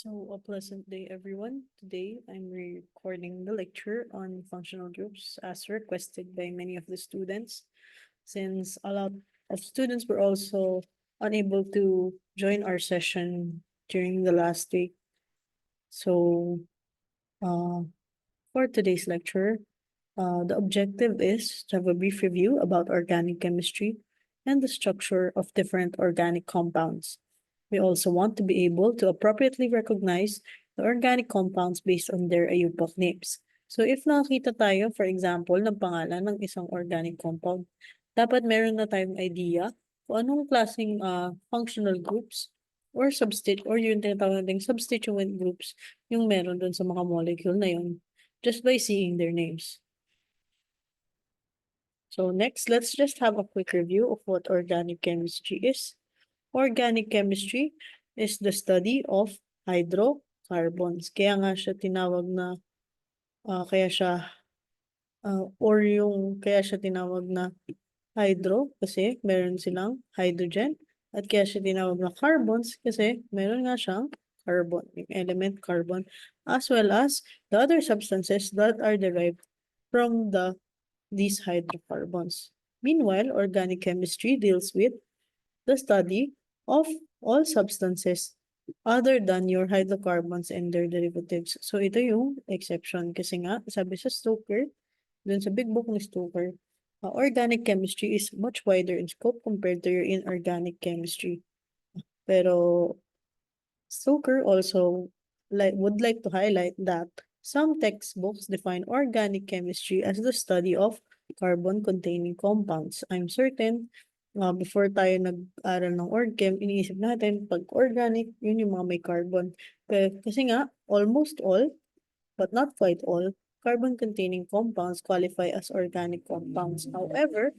So, a pleasant day, everyone. Today, I'm recording the lecture on functional groups as requested by many of the students, since a lot of students were also unable to join our session during the last week. So, uh, for today's lecture, the objective is to have a brief review about organic chemistry and the structure of different organic compounds. We also want to be able to appropriately recognize the organic compounds based on their IUPAC names. So if nakakita tayo, for example, ng pangalan ng isang organic compound, dapat meron na tayong idea kung anong klaseng functional groups or yung tinatawag nating substituent groups yung meron dun sa mga molecule na yun just by seeing their names. So next, let's just have a quick review of what organic chemistry is. Organic chemistry is the study of hydrocarbons. Kaya nga siya tinawag na, kaya siya tinawag na hydro kasi meron silang hydrogen. At kaya siya tinawag na carbons kasi meron nga siyang carbon, yung element carbon, as well as the other substances that are derived from these hydrocarbons. Meanwhile, organic chemistry deals with the study of all substances other than your hydrocarbons and their derivatives. So ito yung exception kasi nga sabi sa Stoker, dun sa big book ni Stoker, organic chemistry is much wider in scope compared to your inorganic chemistry. Pero Stoker also would like to highlight that some textbooks define organic chemistry as the study of carbon-containing compounds. I'm certain before tayo nag-aral ng org-chem, iniisip natin pag organic, yun yung mga may carbon. Kasi nga, almost all, but not quite all, carbon-containing compounds qualify as organic compounds. However,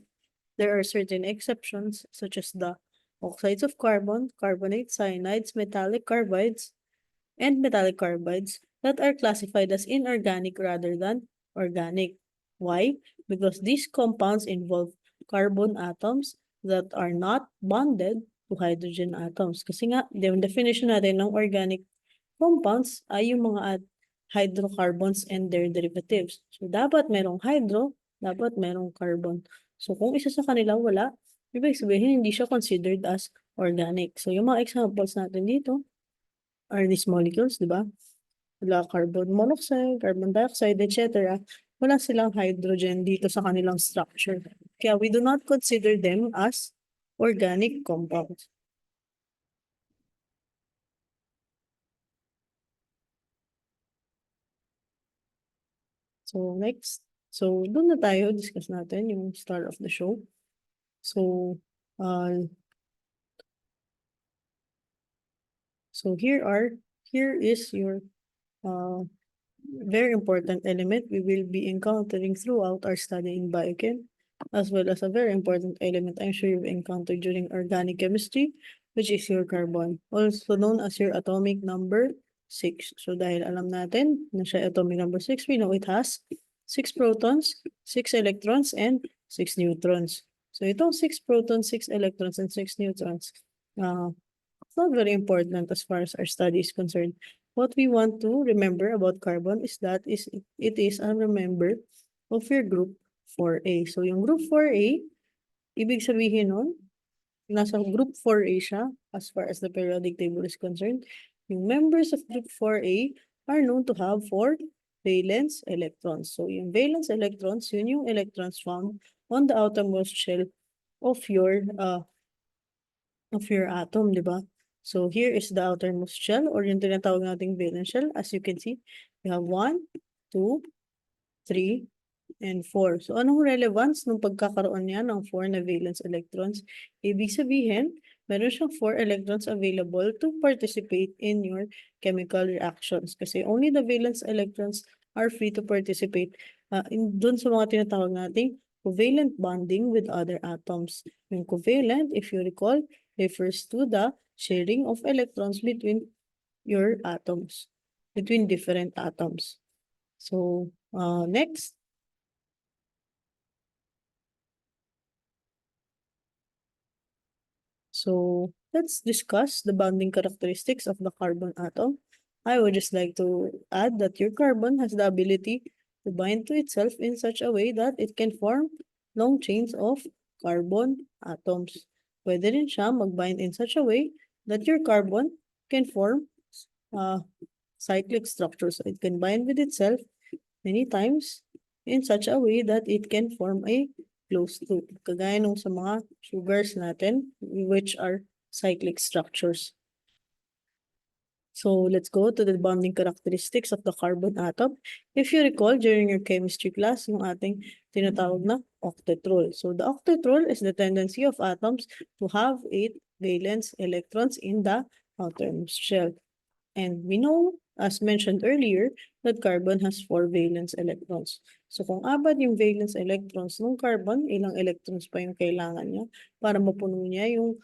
there are certain exceptions such as the oxides of carbon, carbonates, cyanides, metallic carbides that are classified as inorganic rather than organic. Why? Because these compounds involve carbon atoms that are not bonded to hydrogen atoms. Kasi nga, yung definition natin ng organic compounds ay yung mga hydrocarbons and their derivatives. So, dapat merong hydro, dapat merong carbon. So, kung isa sa kanila wala, ibig sabihin hindi siya considered as organic. So, yung mga examples natin dito are these molecules, di ba? Wala carbon monoxide, carbon dioxide, etc. Wala silang hydrogen dito sa kanilang structure. Kaya we do not consider them as organic compounds. So next, so doon na tayo, discuss natin yung start of the show. So, here is your very important element we will be encountering throughout our study in biochem, as well as a very important element I'm sure you've encountered during organic chemistry, which is your carbon, also known as your atomic number 6. So dahil alam natin na siya atomic number 6, we know it has 6 protons, 6 electrons, and 6 neutrons. So itong 6 protons, 6 electrons, and 6 neutrons, it's not very important as far as our study is concerned. What we want to remember about carbon is that it is a member of your group 4A. So yung group 4A, ibig sabihin nun, nasa group 4A siya as far as the periodic table is concerned. Yung members of group 4A are known to have 4 valence electrons. So yung valence electrons, yun yung electrons found on the outermost shell of your atom, di ba? So here is the outermost shell or yung tinatawag nating valence shell. As you can see, we have 1, 2, 3, and 4. So anong relevance ng pagkakaroon niya ng 4 na valence electrons? Ibig sabihin, meron siyang 4 electrons available to participate in your chemical reactions. Kasi only the valence electrons are free to participate dun sa mga tinatawag nating covalent bonding with other atoms. Yung covalent, if you recall, refers to the sharing of electrons between your atoms, between different atoms. So, next. So, let's discuss the bonding characteristics of the carbon atom. I would just like to add that your carbon has the ability to bind to itself in such a way that it can form long chains of carbon atoms. Pwede rin siya mag-bind in such a way that your carbon can form cyclic structure. So it can bind with itself many times in such a way that it can form a closed loop. Kagaya nung sa mga sugars natin, which are cyclic structures. So let's go to the bonding characteristics of the carbon atom. If you recall, during your chemistry class, yung ating tinatawag na octet rule. So the octet rule is the tendency of atoms to have 8 valence electrons in the outermost shell. And we know, as mentioned earlier, that carbon has 4 valence electrons. So kung apat yung valence electrons ng carbon, ilang electrons pa yung kailangan niya para mapuno niya yung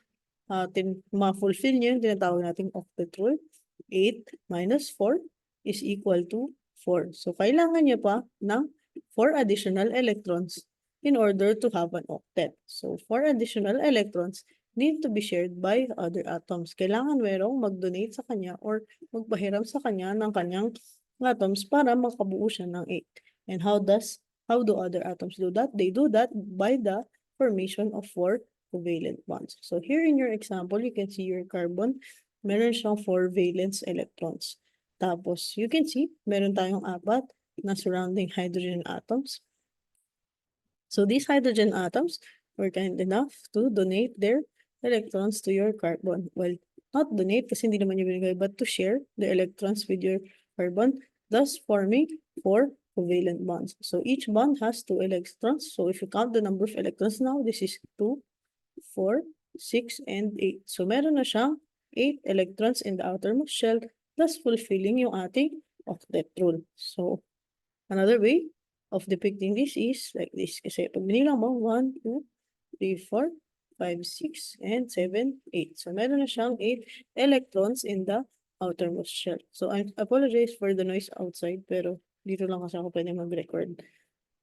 ma-fulfill niya yung tinatawag nating octet rule. 8 minus 4 is equal to 4. So kailangan niya pa ng 4 additional electrons in order to have an octet. So 4 additional electrons need to be shared by other atoms. Kailangan merong mag-donate sa kanya or magpahiram sa kanya ng kanyang atoms para makabuo siya ng 8. And how do other atoms do that? They do that by the formation of 4 covalent bonds. So here in your example, you can see your carbon, meron siyang 4 valence electrons. Tapos, you can see, meron tayong 4 na surrounding hydrogen atoms. So these hydrogen atoms were kind enough to donate their electrons to your carbon. Well, not donate kasi hindi naman yung binigay, but to share the electrons with your carbon, thus forming 4 covalent bonds. So each bond has 2 electrons. So if you count the number of electrons now, this is 2, 4, 6, and 8. So meron na siyang 8 electrons in the outermost shell, thus fulfilling yung ating octet rule. So another way of depicting this is like this. Kasi pag binilang mo, 1, 2, 3, 4, 5, 6, and 7, 8. So meron na siyang 8 electrons in the outermost shell. So I apologize for the noise outside, pero dito lang kasi ako pwede mag-record.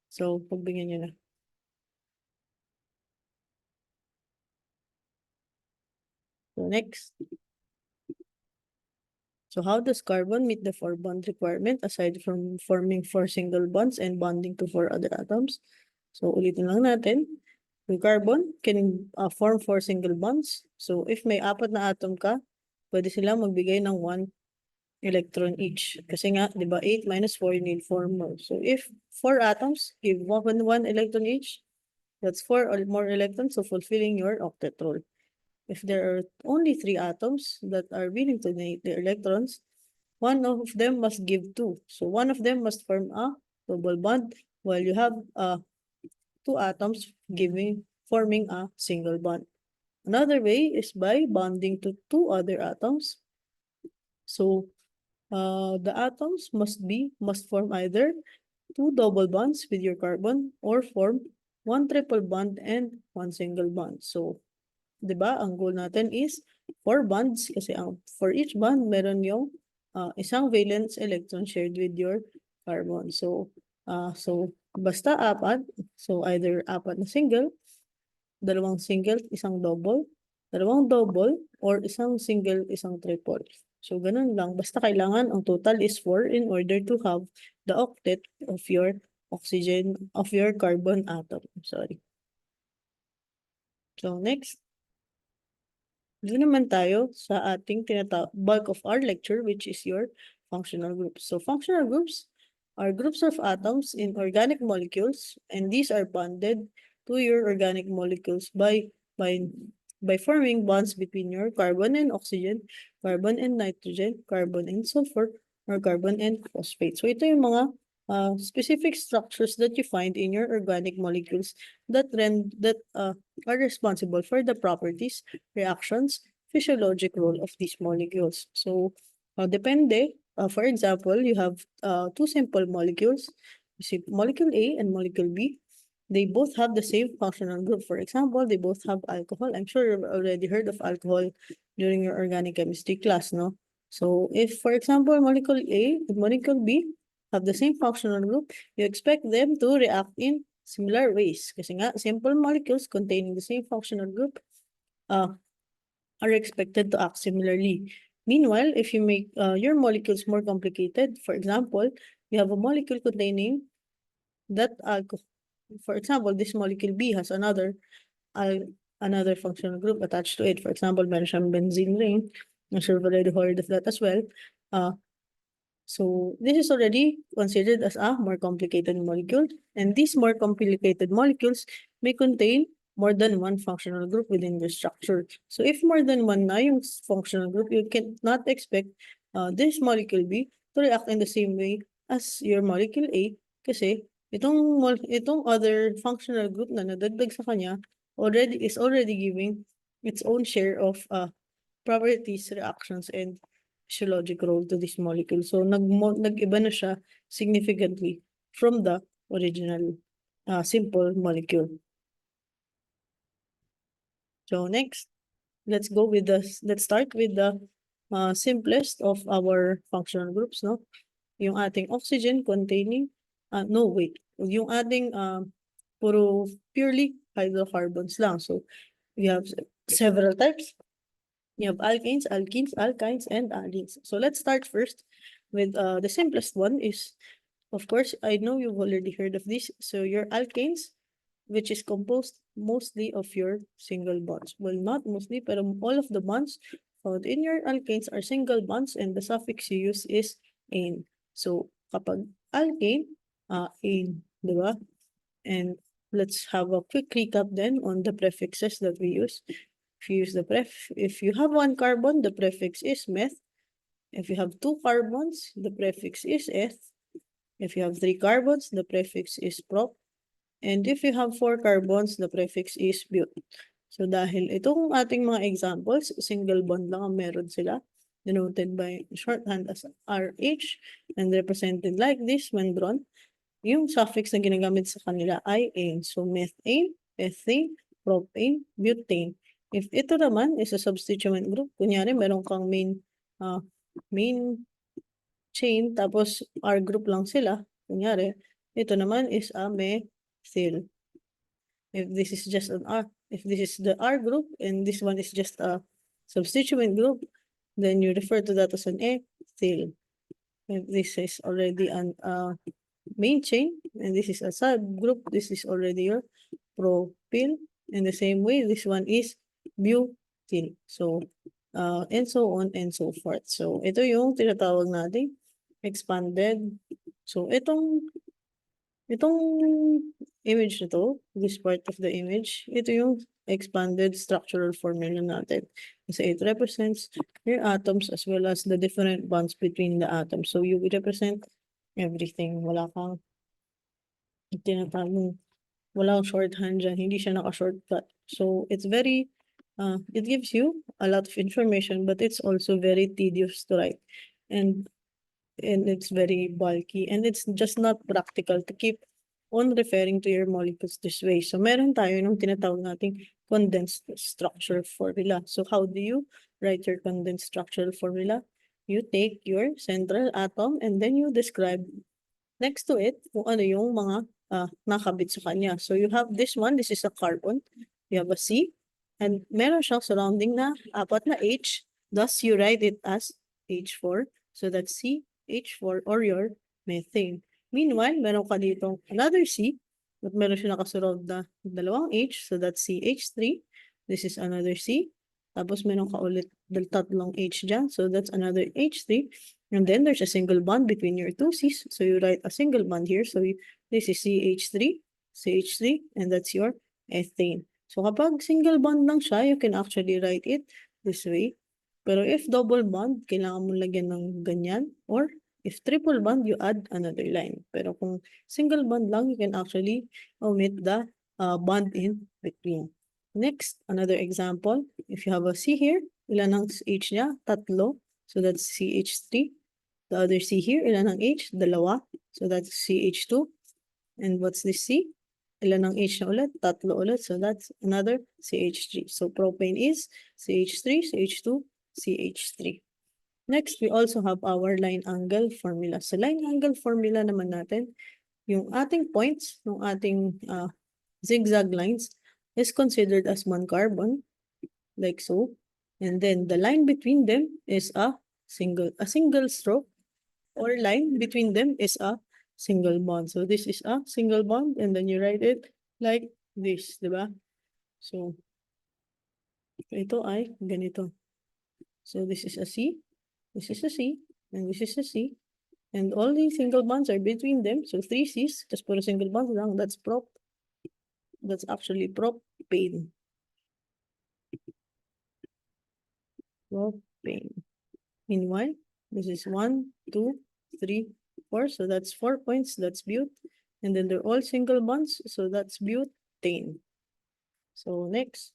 So pagbigyan nyo na. So next. So how does carbon meet the 4 bond requirement aside from forming 4 single bonds and bonding to 4 other atoms? So ulitin lang natin. Yung carbon can form 4 single bonds. So if may 4 na atom ka, pwede sila magbigay ng 1 electron each. Kasi nga, di ba, 8 minus 4, you need 4 more. So if 4 atoms give 1 electron each, that's 4 or more electrons, so fulfilling your octet rule. If there are only 3 atoms that are willing to donate their electrons, one of them must give 2. So one of them must form a double bond, while you have 2 atoms forming a single bond. Another way is by bonding to 2 other atoms. So the atoms must form either 2 double bonds with your carbon or form 1 triple bond and 1 single bond. So, di ba, ang goal natin is 4 bonds kasi for each bond, meron yung isang valence electron shared with your carbon. So, basta 4, so either 4 na single, 2 single, isang double, 2 double, or isang single, isang triple. So, ganun lang. Basta kailangan ang total is 4 in order to have the octet of your carbon atom. Sorry. So, next. Dito naman tayo sa ating bulk of our lecture, which is your functional groups. So, functional groups are groups of atoms in organic molecules, and these are bonded to your organic molecules by forming bonds between your carbon and oxygen, carbon and nitrogen, carbon and sulfur, or carbon and phosphate. So ito yung mga specific structures that you find in your organic molecules that are responsible for the properties, reactions, physiologic role of these molecules. So depende. For example, you have 2 simple molecules. You see molecule A and molecule B. They both have the same functional group. For example, they both have alcohol. I'm sure you've already heard of alcohol during your organic chemistry class, no? So if, for example, molecule A and molecule B have the same functional group, you expect them to react in similar ways. Kasi nga, simple molecules containing the same functional group are expected to act similarly. Meanwhile, if you make your molecules more complicated, for example, you have a molecule containing that alcohol. For example, this molecule B has another functional group attached to it. For example, meron siyang benzene ring. I'm sure you've already heard of that as well. So this is already considered as a more complicated molecule, and these more complicated molecules may contain more than one functional group within the structure. So if more than one na yung functional group, you cannot expect this molecule B to react in the same way as your molecule A kasi itong other functional group na nadagdag sa kanya is already giving its own share of properties, reactions, and physiologic role to this molecule. So nag-iba na siya significantly from the original simple molecule. So next, let's start with the simplest of our functional groups, no? Yung ating oxygen containing yung ating puro purely hydrocarbons lang. So we have several types. You have alkanes, alkenes, alkynes, and aldenes. So let's start first with the simplest one is, of course, I know you've already heard of this. So your alkanes, which is composed mostly of your single bonds. Well, not mostly, but all of the bonds found in your alkanes are single bonds, and the suffix you use is -ane. So kapag alkane, -ane, di ba? And let's have a quick recap then on the prefixes that we use. If you have one carbon, the prefix is meth. If you have two carbons, the prefix is eth. If you have three carbons, the prefix is prop. And if you have four carbons, the prefix is but. So dahil itong ating mga examples, single bond lang ang meron sila, denoted by shorthand as RH and represented like this when drawn, yung suffix na ginagamit sa kanila ay ane. So methane, ethane, propane, butane. If ito naman is a substituent group, kunyari meron kang main chain tapos R group lang sila, kunyari, ito naman is a methyl. If this is the R group and this one is just a substituent group, then you refer to that as an ethyl. If this is already an main chain and this is a subgroup, this is already your propyl. In the same way, this one is butyl. So, and so on and so forth. So, ito yung tinatawag nating expanded. So, itong image na to, this part of the image, ito yung expanded structural formula natin. Kasi it represents your atoms as well as the different bonds between the atoms. So, you represent everything. Wala kang tinatawag, walang shorthand dyan. Hindi siya naka-shortcut. So, it's very, it gives you a lot of information, but it's also very tedious to write. And it's very bulky. And it's just not practical to keep on referring to your molecules this way. So, meron tayo nung tinatawag nating condensed structure formula. So, how do you write your condensed structural formula? You take your central atom and then you describe next to it kung ano yung mga nakabit sa kanya. So, you have this one. This is a carbon. You have a C. And meron siyang surrounding na apat na H. Thus, you write it as H4. So, that's CH4 or your methane. Meanwhile, meron ka dito another C. But meron siya nakasurround na dalawang H. So, that's CH3. This is another C. Tapos, meron ka ulit tatlong H dyan. So, that's another H3. And then there's a single bond between your two C's. So you write a single bond here. So this is CH3, and that's your ethane. So kapag single bond lang siya, you can actually write it this way. Pero if double bond, kailangan mo lagyan ng ganyan. Or if triple bond, you add another line. Pero kung single bond lang, you can actually omit the bond in between. Next, another example. If you have a C here, ilan ang H niya? Tatlo. So that's CH3. The other C here, ilan ang H? Dalawa. So that's CH2. And what's this C? Ilan ang H na ulit? Tatlo ulit. So that's another CH3. So propane is CH3, CH2, CH3. Next, we also have our line angle formula. Sa line angle formula naman natin, yung ating points, yung ating zigzag lines is considered as one carbon, like so. And then the line between them is a single stroke, or line between them is a single bond. So this is a single bond, and then you write it like this, di ba? So ito ay ganito. So this is a C, this is a C, and this is a C. And all these single bonds are between them. So 3 C's, just put a single bond lang. That's actually propane. Propane. Meanwhile, this is 1, 2, 3, 4. So that's 4 points. That's bute. And then they're all single bonds. So that's butane. So next,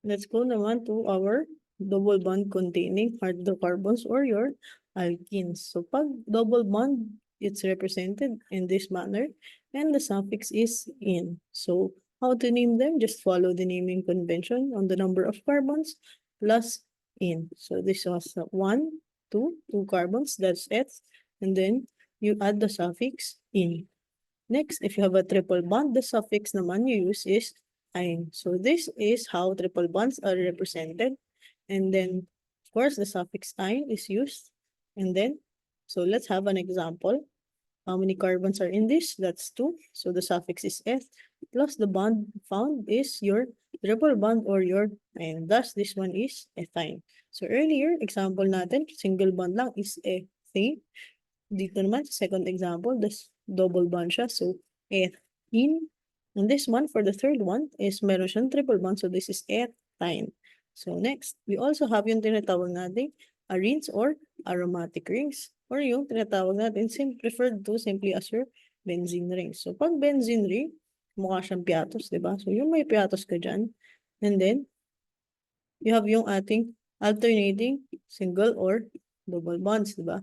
let's go naman to our double bond containing hydrocarbons or your alkenes. So pag double bond, it's represented in this manner, and the suffix is in. So how to name them? Just follow the naming convention on the number of carbons plus in. So this was 1, 2 carbons, that's S, and then you add the suffix in. Next, if you have a triple bond, the suffix naman you use is "-ine". So this is how triple bonds are represented. And then, of course, the suffix "-ine" is used. And then, so let's have an example. How many carbons are in this? That's 2. So the suffix is "-eth", plus the bond found is your triple bond or your "-ine". Thus, this one is ethine. So earlier, example natin, single bond lang is ethane. Dito naman, second example, this double bond siya. So, ethene. And this one, for the third one, is meron siyang triple bond. So, this is ethine. So, next, we also have yung tinatawag natin arenes or aromatic rings. Or yung tinatawag natin, referred to simply as your benzene ring. So, pag benzene ring, mukha siyang piatos, di ba? So, yung may piatos ka dyan. And then, you have yung ating alternating single or double bonds, di ba?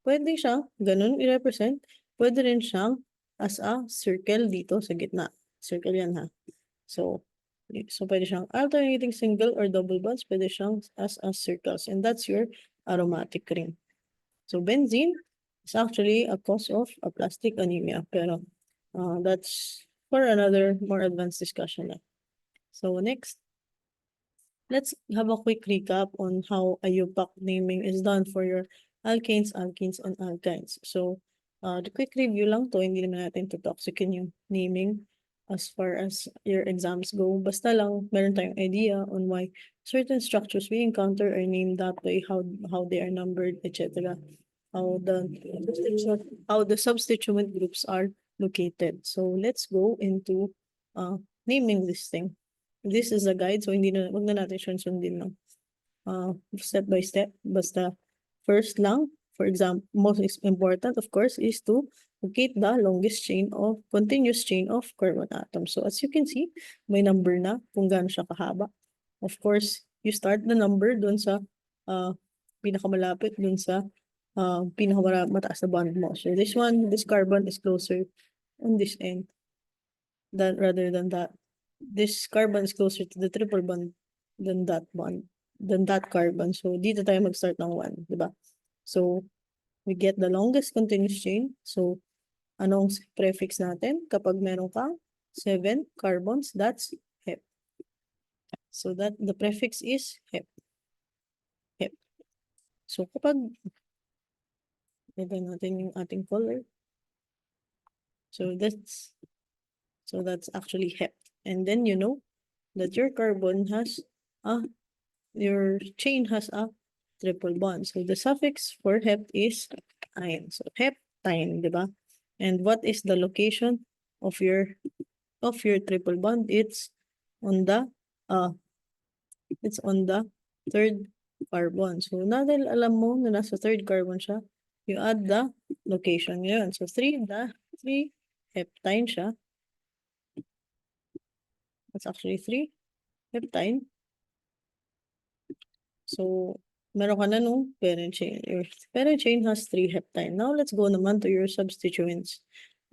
Pwede siyang ganun i-represent. Pwede rin siyang as a circle dito sa gitna. Circle yan ha. So pwede siyang alternating single or double bonds. Pwede siyang as a circles. And that's your aromatic ring. So benzene is actually a cause of aplastic anemia. Pero that's for another more advanced discussion. So next, let's have a quick recap on how IUPAC naming is done for your alkanes, alkenes, and alkynes. So, the quick review lang to, hindi naman natin tutoxikin yung naming as far as your exams go. Basta lang, meron tayong idea on why certain structures we encounter are named that way, how they are numbered, etc. How the substituent groups are located. So, let's go into naming this thing. This is a guide, so hindi na, wag na natin siyang sundin, no? Step by step. Basta, first lang, for example, most important, of course, is to locate the longest continuous chain of carbon atoms. So, as you can see, may number na kung gaano siya kahaba. Of course, you start the number dun sa pinakamalapit dun sa pinakamataas na bond mo. So, this carbon is closer on this end rather than that. This carbon is closer to the triple bond than that carbon. So, dito tayo mag-start ng 1, di ba? So, we get the longest continuous chain. So, anong prefix natin? Kapag meron kang 7 carbons, that's hep. So, the prefix is hep. Hep. So, kapag natin yung ating color. So, that's actually hep. And then, you know that your chain has a triple bond. So the suffix for hep is "-ine". So heptine, di ba? And what is the location of your triple bond? It's on the third carbon. So dahil alam mo na nasa third carbon siya, you add the location ngayon. So 3 heptine siya. That's actually 3 heptine. So, meron ka na nung parent chain. Your parent chain has 3 heptine. Now, let's go naman to your substituents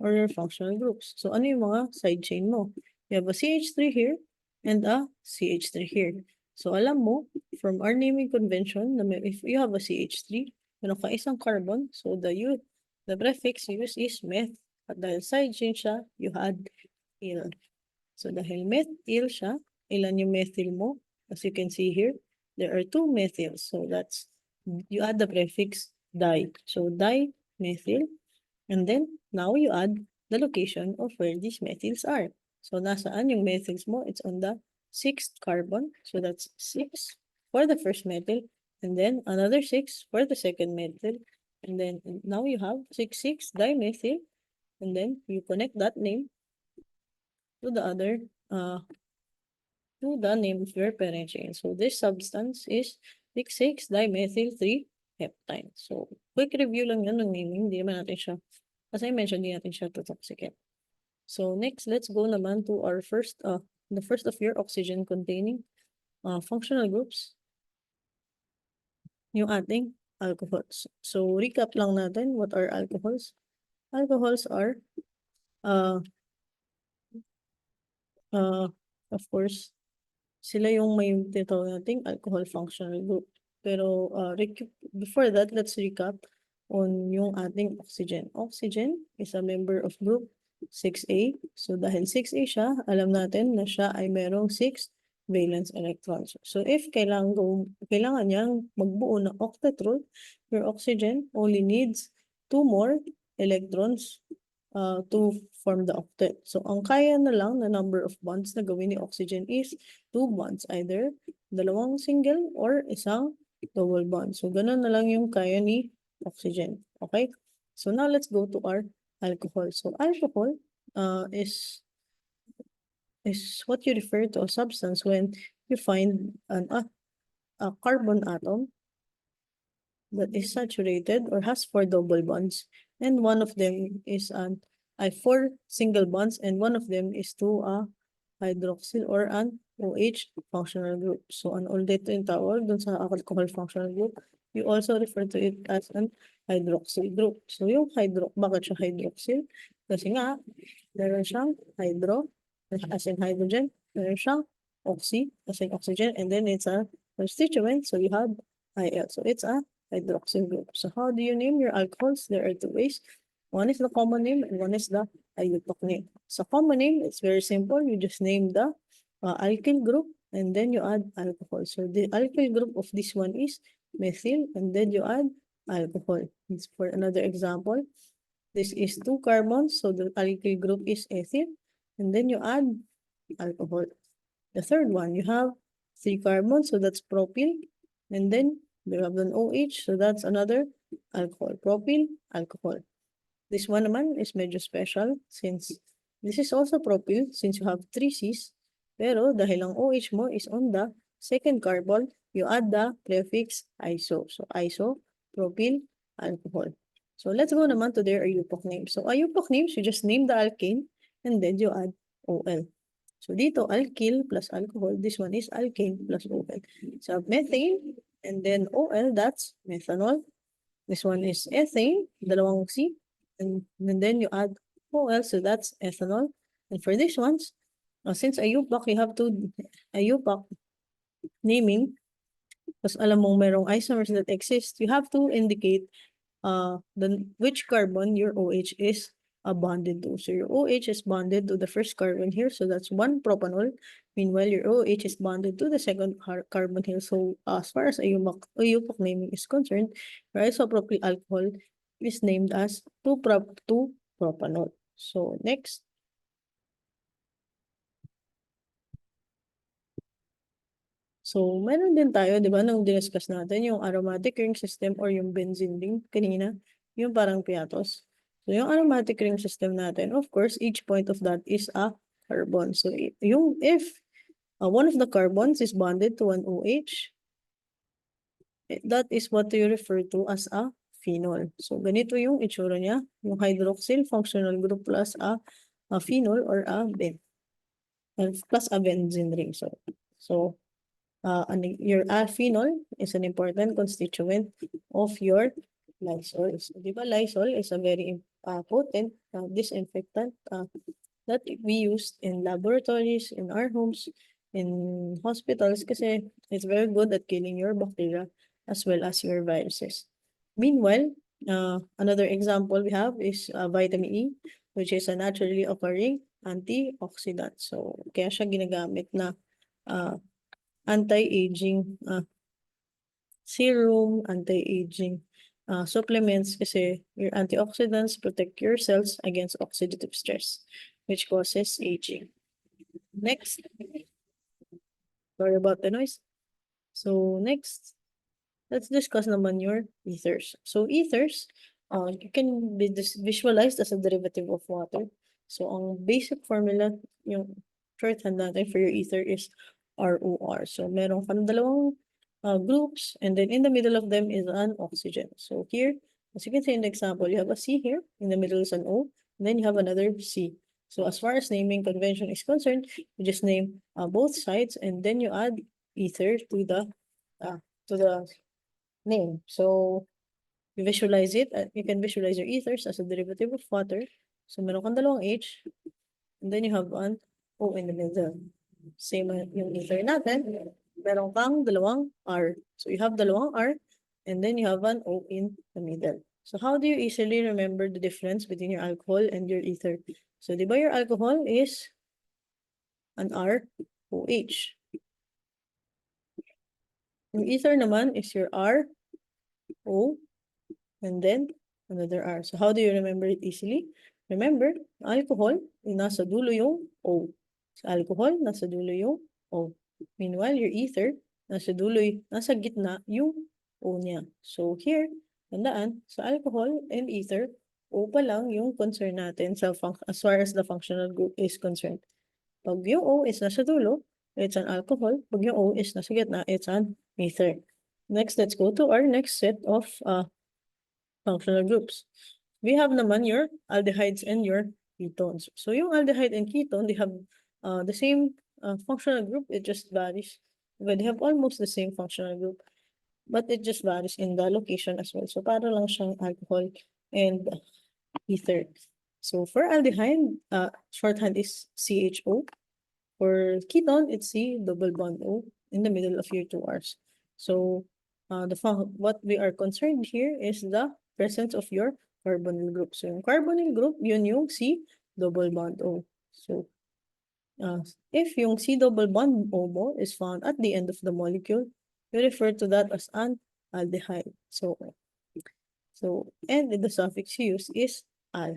or your functional groups. So, ano yung mga side chain mo? You have a CH3 here and a CH3 here. So, alam mo, from our naming convention, if you have a CH3, meron ka isang carbon, so the prefix used is meth. At dahil side chain siya, you had il. So, dahil methyl siya, ilan yung methyl mo? as you can see here, there are two methyls. So that's, you add the prefix di. So dimethyl. And then, now you add the location of where these methyls are. So nasaan yung methyls mo? It's on the 6th carbon. So that's 6 for the first methyl. And then another 6 for the second methyl. And then now you have 6,6 dimethyl. And then you connect that name to the other, to the name of your parent chain. So this substance is 6,6-dimethyl-3-heptane. So quick review lang yan ng naming. Hindi naman natin siya, as I mentioned, hindi natin siya totoxic. So next, let's go naman to our first, the first of your oxygen-containing functional groups, yung ating alcohols. So recap lang natin, what are alcohols? Alcohols are, of course, sila yung may tinatawag nating alcohol functional group. Pero before that, let's recap on yung ating oxygen. Oxygen is a member of group 6A. So dahil 6A siya, alam natin na siya ay merong 6 valence electrons. So if kailangan niyang magbuo ng octet rule, your oxygen only needs 2 more electrons to form the octet. So ang kaya na lang na number of bonds na gawin ni oxygen is 2 bonds, either dalawang single or isang double bond. So ganun na lang yung kaya ni oxygen. Okay? So now let's go to our alcohol. So alcohol is what you refer to a substance when you find a carbon atom that is saturated or has 4 double bonds, and one of them is 4 single bonds, and one of them is to a hydroxyl or an OH functional group. So an ulit yung tawag dun sa alcohol functional group. You also refer to it as an hydroxyl group. So yung bakit siya hydroxyl? Kasi nga, meron siyang hydro, as in hydrogen, meron siyang oxy, as in oxygen, and then it's a constituent, so you have IL. So it's a hydroxyl group. So how do you name your alcohols? There are 2 ways. One is the common name and one is the IUPAC name. So common name, it's very simple. You just name the alkyl group and then you add alcohol. So the alkyl group of this one is methyl and then you add alcohol. For another example, this is 2 carbons, so the alkyl group is ethyl and then you add alcohol. The third one, you have 3 carbons, so that's propyl, and then you have an OH, so that's another alcohol. Propyl, alcohol. This one naman is medyo special since this is also propyl since you have 3 Cs, pero dahil ang OH mo is on the second carbon, you add the prefix iso. So iso, propyl, alcohol. So let's go naman to their IUPAC names. So IUPAC names, you just name the alkane and then you add OL. So dito, alkyl plus alcohol, this one is alkane plus OL. So methane, and then OL, that's methanol. This one is ethane, dalawang C, and then you add OL, so that's ethanol. And for these ones, since IUPAC, you have to, IUPAC naming, because alam mong merong isomers that exist, you have to indicate which carbon your OH is bonded to. So your OH is bonded to the first carbon here, so that's 1 propanol. Meanwhile, your OH is bonded to the second carbon here. So as far as IUPAC naming is concerned, your isopropyl alcohol is named as 2-propanol. So next. So, meron din tayo, di ba, nung diniscuss natin, yung aromatic ring system or yung benzene ring kanina, yung parang piatos. So, yung aromatic ring system natin, of course, each point of that is a carbon. So, if one of the carbons is bonded to an OH, that is what you refer to as a phenol. So, ganito yung itsura niya, yung hydroxyl functional group plus a phenol or plus a benzene ring. So your phenol is an important constituent of your Lysol. So, di ba, Lysol is a very potent disinfectant that we use in laboratories, in our homes, in hospitals, kasi it's very good at killing your bacteria as well as your viruses. Meanwhile, another example we have is vitamin E, which is a naturally occurring antioxidant. So, kaya siya ginagamit na anti-aging serum, anti-aging supplements kasi your antioxidants protect your cells against oxidative stress, which causes aging. Next. Sorry about the noise. So next, let's discuss naman your ethers. So ethers, you can be visualized as a derivative of water. So ang basic formula, yung shorthand natin for your ether is ROR. So meron kang dalawang groups, and then in the middle of them is an oxygen. So here, as you can see in the example, you have a C here, in the middle is an O, and then you have another C. So as far as naming convention is concerned, you just name both sides, and then you add ether to the name. So you visualize it. You can visualize your ethers as a derivative of water. So meron kang dalawang H, and then you have an O in the middle. Same yung ether natin. Meron kang dalawang R. So you have dalawang R, and then you have an O in the middle. So how do you easily remember the difference between your alcohol and your ether? So di ba your alcohol is an ROH. Yung ether naman is your RO, and then another R. So how do you remember it easily? Remember, alcohol, nasa dulo yung O. So alcohol, nasa dulo yung O. Meanwhile, your ether, nasa gitna yung O niya. So here, tandaan, sa alcohol and ether, O pa lang yung concern natin as far as the functional group is concerned. Pag yung O is nasa dulo, it's an alcohol. Pag yung O is nasa gitna, it's an ether. Next, let's go to our next set of functional groups. We have naman your aldehydes and your ketones. So yung aldehyde and ketone, they have the same functional group. It just varies. But they have almost the same functional group. But it just varies in the location as well. So para lang siyang alcohol and ether. So for aldehyde, shorthand is CHO. For ketone, it's C double bond O in the middle of your two R's. So what we are concerned here is the presence of your carbonyl group. So yung carbonyl group, yun yung C double bond O. So if yung C double bond O mo is found at the end of the molecule, we refer to that as an aldehyde. So and the suffix used is al.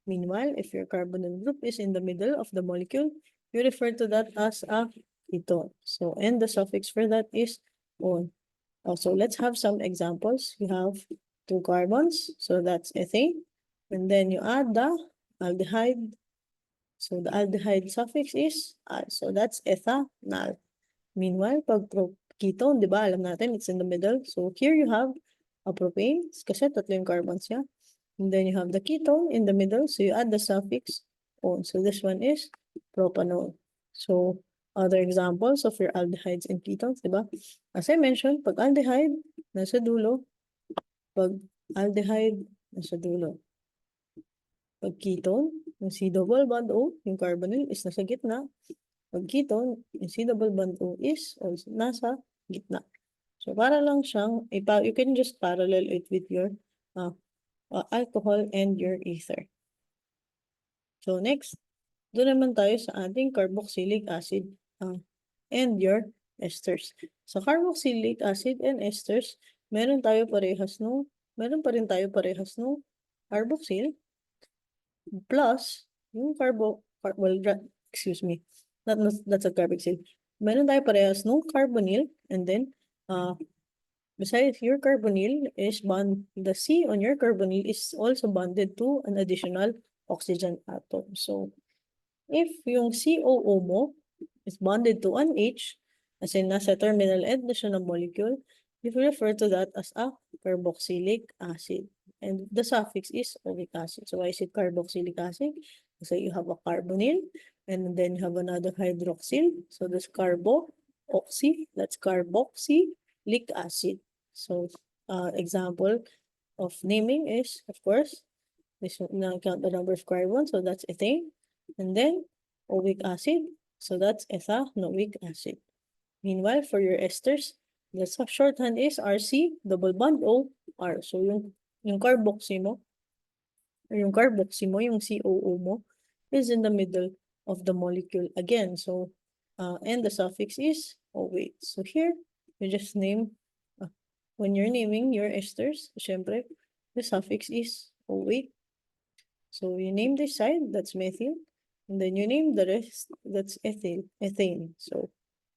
Meanwhile, if your carbonyl group is in the middle of the molecule, you refer to that as a ketone. So and the suffix for that is on. Also, let's have some examples. You have two carbons, so that's ethane. And then you add the aldehyde. So the aldehyde suffix is al. So that's ethanal. Meanwhile, pag ketone, di ba, alam natin, it's in the middle. So here you have a propane, kasi tatlo yung carbons niya. And then you have the ketone in the middle, so you add the suffix on. So this one is propanol. So other examples of your aldehydes and ketones, di ba? As I mentioned, pag aldehyde, nasa dulo. Pag aldehyde, nasa dulo. Pag ketone, yung C double bond O, yung carbonyl is nasa gitna. Pag ketone, yung C double bond O is also nasa gitna. So para lang siyang, you can just parallel it with your alcohol and your ether. So next, doon naman tayo sa ating carboxylic acid and your esters. Sa carboxylic acid and esters, meron pa rin tayo parehas no carboxyl plus yung excuse me, that's a carboxyl. Meron tayo parehas no carbonyl, and then besides your carbonyl is the C on your carbonyl is also bonded to an additional oxygen atom. So if yung COO mo is bonded to an H, as in nasa terminal end na siya ng molecule, you refer to that as a carboxylic acid. And the suffix is oic acid. So why is it carboxylic acid? Kasi you have a carbonyl, and then you have another hydroxyl. So this that's carboxylic acid. So example of naming is, of course, this now count the number of carbons, so that's ethane. And then oic acid, so that's ethanoic acid. Meanwhile, for your esters, the shorthand is RC double bond O R. So yung carboxy mo, yung COO mo, is in the middle of the molecule again. So and the suffix is OH. So here, you just name, when you're naming your esters, syempre, the suffix is OH. So you name this side, that's methyl, and then you name the rest, that's ethane. So,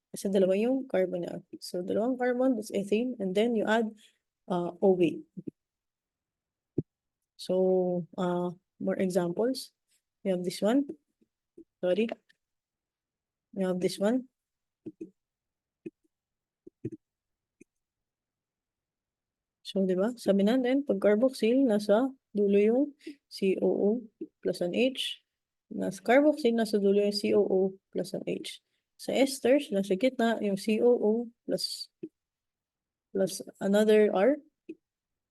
kasi dalawa yung carbon na. So, dalawang carbon, that's ethane, and then you add OH. So, more examples. You have this one. Sorry. You have this one. So, di ba? Sabi natin, pag carboxyl, nasa dulo yung COO plus an H. Nasa carboxyl, nasa dulo yung COO plus an H. Sa esters, nasa gitna yung COO plus another R.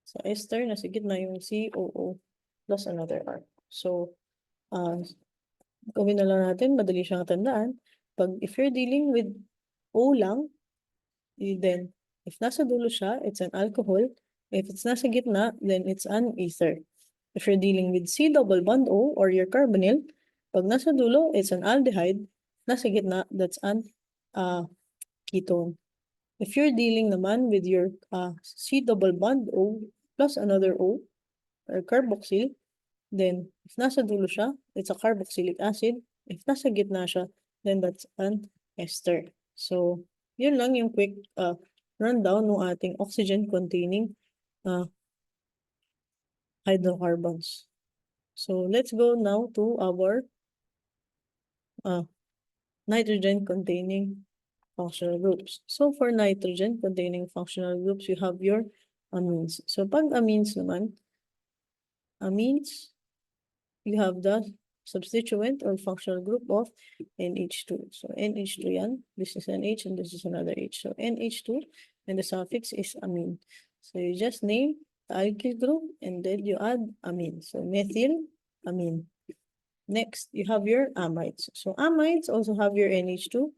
Sa ester, nasa gitna yung COO plus another R. So, gawin na lang natin, madali siyang tandaan. If you're dealing with O lang, then if nasa dulo siya, it's an alcohol. If it's nasa gitna, then it's an ether. If you're dealing with C double bond O or your carbonyl, pag nasa dulo, it's an aldehyde. Nasa gitna, that's an ketone. If you're dealing naman with your C double bond O plus another O or carboxyl, then if nasa dulo siya, it's a carboxylic acid. If nasa gitna siya, then that's an ester. So, yun lang yung quick rundown ng ating oxygen-containing hydrocarbons. So, let's go now to our nitrogen-containing functional groups. So, for nitrogen-containing functional groups, you have your amines. So, pag amines naman, amines, you have the substituent or functional group of NH2. So, NH2 yan. This is an H and this is another H. So, NH2 and the suffix is amine. So, you just name the alkyl group and then you add amine. So, methyl, amine. Next, you have your amides. So, amides also have your NH2.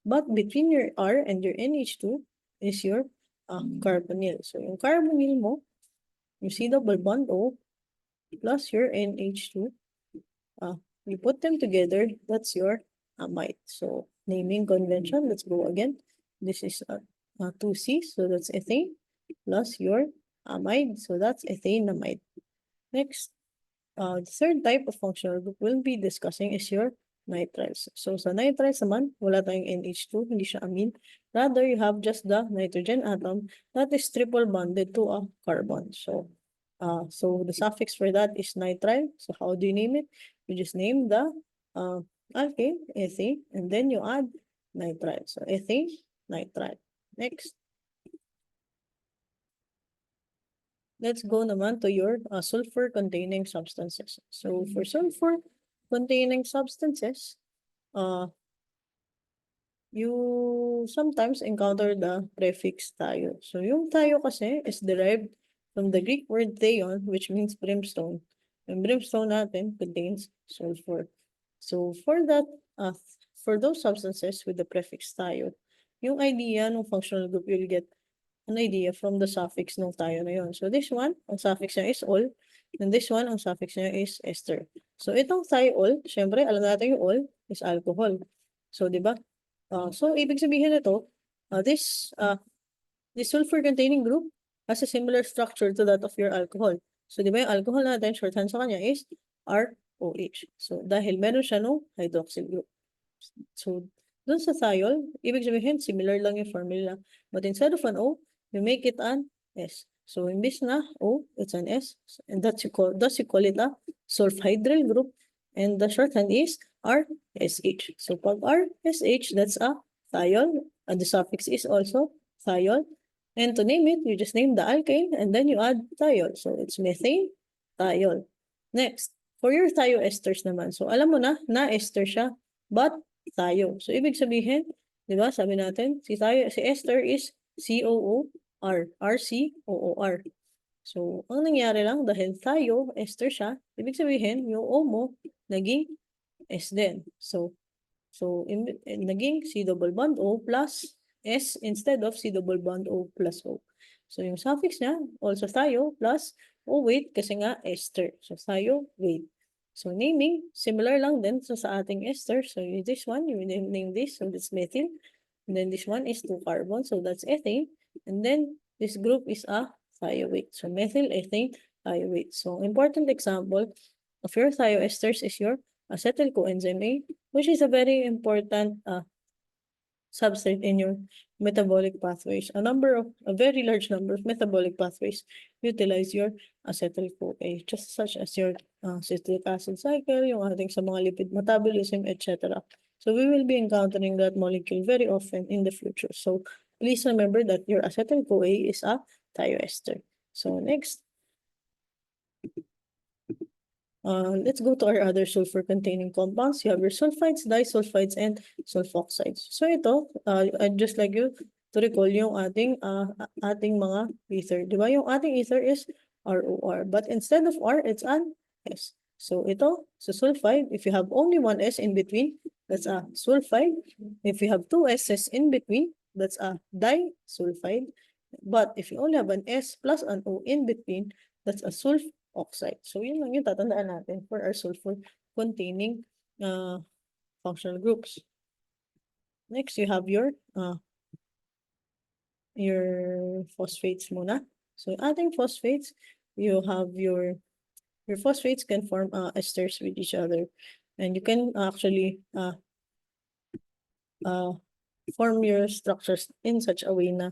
But between your R and your NH2 is your carbonyl. So, yung carbonyl mo, you see double bond O plus your NH2. You put them together, that's your amide. So, naming convention, let's go again. This is 2C, so that's ethane, plus your amide, so that's ethanamide. Next, the third type of functional group we'll be discussing is your nitriles. So, sa nitriles naman, wala tayong NH2, hindi siya amine. Rather, you have just the nitrogen atom that is triple bonded to a carbon. So the suffix for that is nitrile. So, how do you name it? You just name the alkane, ethane, and then you add nitrile. So, ethane, nitrile. Next. Let's go naman to your sulfur-containing substances. So, for sulfur-containing substances, you sometimes encounter the prefix tayo. So, yung tayo kasi is derived from the Greek word theon, which means brimstone. And brimstone natin contains sulfur. So, for that, for those substances with the prefix tayo, yung idea ng functional group, you'll get an idea from the suffix ng tayo na yun. So, this one, ang suffix niya is ol, and this one, ang suffix niya is ester. So, itong thiol, syempre, alam natin yung ol is alcohol. So, di ba? So, ibig sabihin nito, this sulfur-containing group has a similar structure to that of your alcohol. So, di ba yung alcohol natin, shorthand sa kanya is ROH. So, dahil meron siya no hydroxyl group. So, dun sa thiol, ibig sabihin, similar lang yung formula. But instead of an O, you make it an S. So, imbis na O, it's an S. And thus you call it a sulfhydryl group. And the shorthand is RSH. So, pag RSH, that's a thiol. And the suffix is also thiol. And to name it, you just name the alkane and then you add thiol. So, it's methane, thiol. Next, for your thioesters naman. So, alam mo na ester siya, but tayo. So, ibig sabihin, di ba, sabi natin, si ester is COOR, RCOOR. So, ang nangyari lang, dahil tayo, ester siya, ibig sabihin, yung O mo, naging S din. So naging C double bond O plus S instead of C double bond O plus O. So, yung suffix niya, also tayo, plus O weight, kasi nga ester. So, tayo, weight. So, naming, similar lang din sa ating ester. So, this one, you name this. So, that's methyl. And then this one is 2 carbons, so that's ethane. And then this group is a thioate. So methyl ethane thioate. So important example of your thioesters is your acetyl coenzyme A, which is a very important substrate in your metabolic pathways. A very large number of metabolic pathways utilize your acetyl-CoA, just such as your citric acid cycle, yung ating sa mga lipid metabolism, etc. So we will be encountering that molecule very often in the future. So please remember that your acetyl-CoA is a thioester. So next, let's go to our other sulfur-containing compounds. You have your sulfides, disulfides, and sulfoxides. So ito, I'd just like you to recall yung ating mga ether. Di ba? Yung ating ether is ROR. But instead of R, it's an S. So ito, so sulfide, if you have only one S in between, that's a sulfide. If you have two S's in between, that's a disulfide. But if you only have an S plus an O in between, that's a sulfoxide. So yun lang yung tatandaan natin for our sulfur-containing functional groups. Next, you have your phosphates muna. So ating phosphates, you have your phosphates can form esters with each other, and you can actually form your structures in such a way na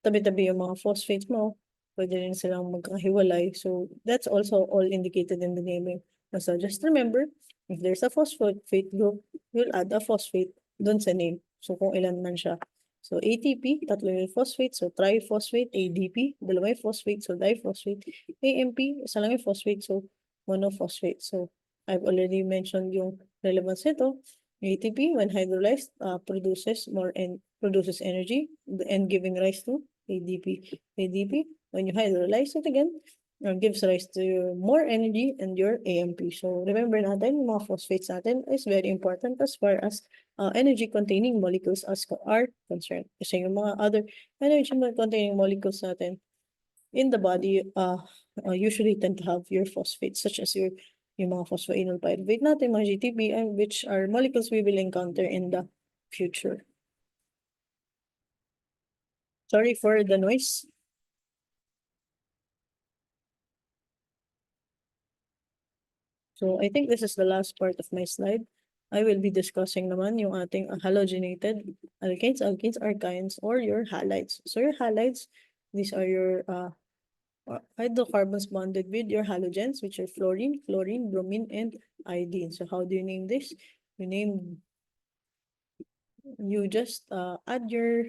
tabi-tabi yung mga phosphates mo, pwede rin silang magkahiwalay. So that's also all indicated in the naming. So just remember, if there's a phosphate group, you'll add a phosphate dun sa name. So kung ilan man siya. So ATP, tatlo yung phosphate. So triphosphate, ADP, dalawa yung phosphate. So diphosphate. AMP, isa lang yung phosphate. So monophosphate. So I've already mentioned yung relevance nito. ATP, when hydrolyzed, produces energy and giving rise to ADP. ADP, when you hydrolyze it again, gives rise to more energy and your AMP. So remember natin, yung mga phosphates natin is very important as far as energy-containing molecules are concerned. Kasi yung mga other energy-containing molecules natin in the body usually tend to have your phosphates, such as yung mga phosphoenol pyruvate natin, mga GTP, and which are molecules we will encounter in the future. Sorry for the noise. So I think this is the last part of my slide. I will be discussing naman yung ating halogenated alkanes, alkenes, alkynes, or your halides. So your halides, these are your hydrocarbons bonded with your halogens, which are fluorine, chlorine, bromine, and iodine. So how do you name this? You just add your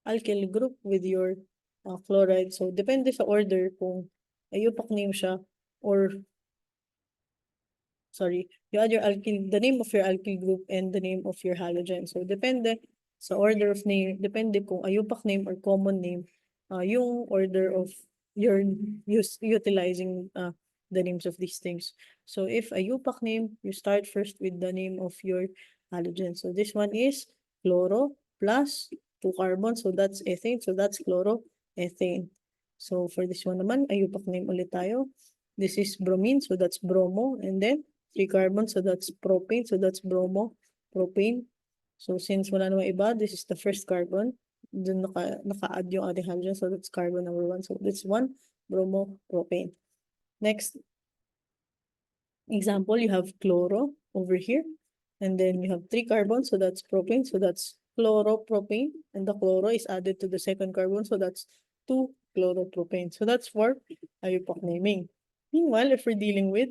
alkyl group with your chloride. So depende sa order kung IUPAC name siya or sorry, you add your alkyl, the name of your alkyl group and the name of your halogen. So depende sa order of name, depende kung IUPAC name or common name, yung order of your utilizing the names of these things. So if IUPAC name, you start first with the name of your halogen. So this one is chloro plus 2 carbons, so that's ethane, so that's chloroethane. So for this one naman, IUPAC name ulit tayo. This is bromine, so that's bromo, and then 3 carbons, so that's propane, so that's bromo, propane. So since wala naman iba, this is the first carbon. Dun naka-add yung ating halogen, so that's carbon number 1. So that's 1, bromo, propane. Next example, you have chloro over here. And then you have 3 carbons, so that's propane, so that's chloropropane. And the chloro is added to the second carbon, so that's 2 chloropropane. So that's for IUPAC naming. Meanwhile, if we're dealing with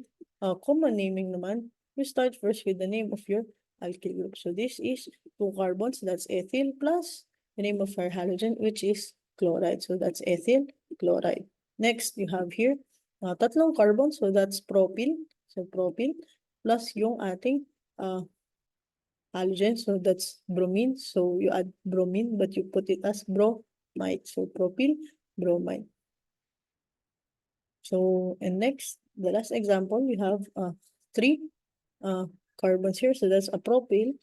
common naming naman, we start first with the name of your alkyl group. So this is 2 carbons, that's ethyl, plus the name of our halogen, which is chloride. So that's ethyl chloride. Next, you have here tatlong carbons, so that's propyl. So propyl plus yung ating halogen, so that's bromine. So you add bromine, but you put it as bromide. So propyl, bromide. So, and next, the last example, you have 3 carbons here. So that's a propyl,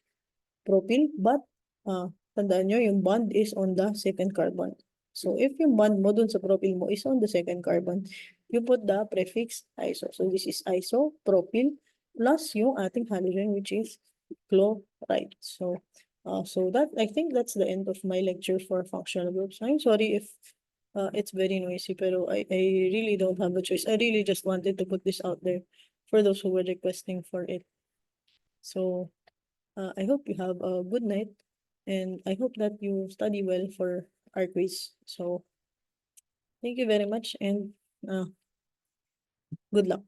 but tandaan nyo, yung bond is on the second carbon. So if yung bond mo dun sa propyl mo is on the second carbon, you put the prefix iso. So this is isopropyl plus yung ating halogen, which is chloride. So that I think that's the end of my lecture for functional groups. I'm sorry if it's very noisy, pero I really don't have a choice. I really just wanted to put this out there for those who were requesting for it. So I hope you have a good night, and I hope that you study well for our quiz. So thank you very much, and good luck.